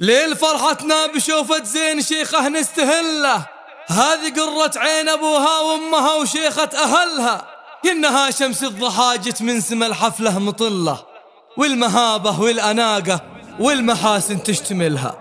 ليل فرحتنا بشوفة زين شيخه نستهله، هذه قرة عين أبوها وأمها وشيخة أهلها، إنها شمس الضحى جت من سما الحفلة مطلة، والمهابة والأناقة والمحاسن تشتملها.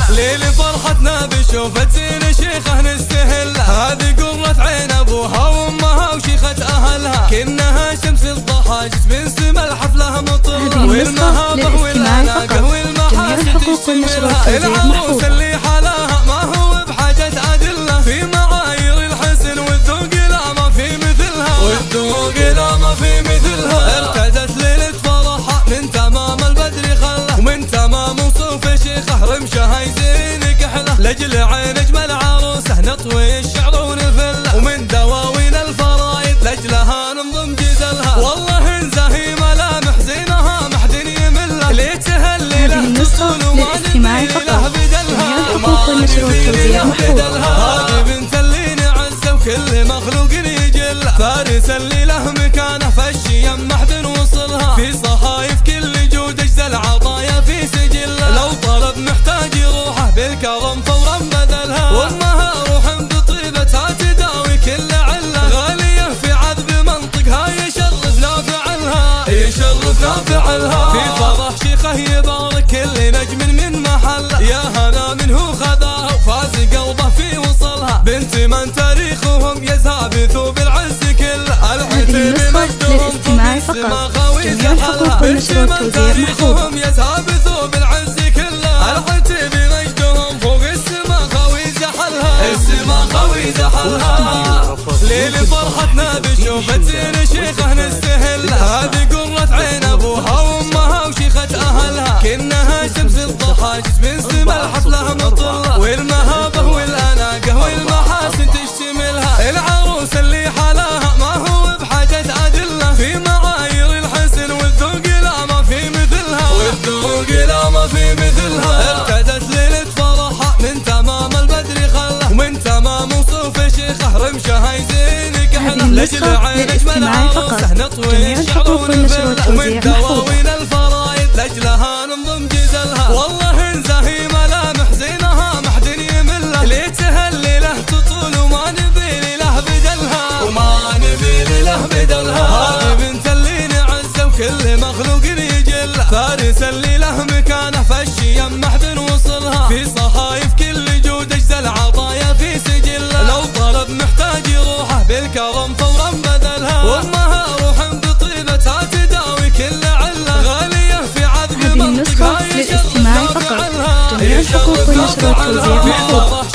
ليل فرحتنا بشوفة زين شيخه نستهله، هذه قرة عين أبوها وأمها وشيخة أهلها، كأنها شمس الضحى جت من سما الحفلة مطلة، والمهابة والأناقة والمحاسن تشتملها. العروس اللي حلاها ما هو بحاجة أدلة، في معايير الحسن والذوق لا ما في مثلها، والذوق لا ما في مثلها. ارتدت ليلة فرحها من تمام البدر خله، ومن تمام وصوف شيخه رمشها يزين كحله، لجل عين اجمل عروسه نطوي الشعر ونفله، ومن دواوين الفرايد لاجلها ننظم جزلها. والله ان زهي ملامح زينها ما حد يملها، ليه تهلي له تصول وما نبي له بدلها، وما نبي له بدلها. هذه بنت اللي نعزه وكل مخلوق يجلها، فارس اللي له مكانه فالشيم ما حد وصلها، في صحايف كل جود اجزى العطايا في سجلها، لو طلب محتاج يروحه بالكرم فورا بذلها، وامها روح بطيبتها تداوي كل عله، غاليه في عذب منطقها يشرف لا فعلها، يشرف لا فعلها. في فرح شيخه يبارك كل نجم من محله، يا هنا منه خذاها وفاز قلبه في وصلها، بنت من تاريخهم يزهى بثوب العز كله، العتيب مجدهم فوق السما خوي زحلها، بنت من تاريخهم يزهى بثوب العز كله، العتيب مجدهم فوق السما خوي زحلها، السما خوي زحلها. ليل فرحتنا بشوفة زين شيخه نستهله، هذه قرة عين أبوها وأمها وشيخة أهلها، كأنها شمس الضحى جت من سما الحفلة مطلة، والمهابة والأناقة والمحاسن تشتملها. العروس اللي حلاها ما هو بحاجة أدلة، في معايير الحسن والذوق لا ما في مثلها، والذوق لا ما في مثلها. ارتدت ليلة فرحها من تمام البدر خله، ومن تمام وصوف شيخه رمشها يزين كحله، لجل عين اجمل عروسه نطوي الشعر ونفله، ومن دواوين الفرايد لاجلها ننظم جزلها. والله ان زهي ملامح زينها ما حد يملها، ليه تهلي له تطول وما نبي له بدلها، وما نبي له بدلها. هذه بنت اللي نعزه وكل مخلوق يجلها، فارس اللي له مكانه فالشيم ما حد وصلها، في صحايف كل جود اجزى العطايا في سجلها، لو طلب محتاج يروحه بالكرم فورا بذلها، وامها روح بطيبتها تداوي كل عله، غاليه في عذب منطقها يشرف لا فعلها، يشرف لا فعلها.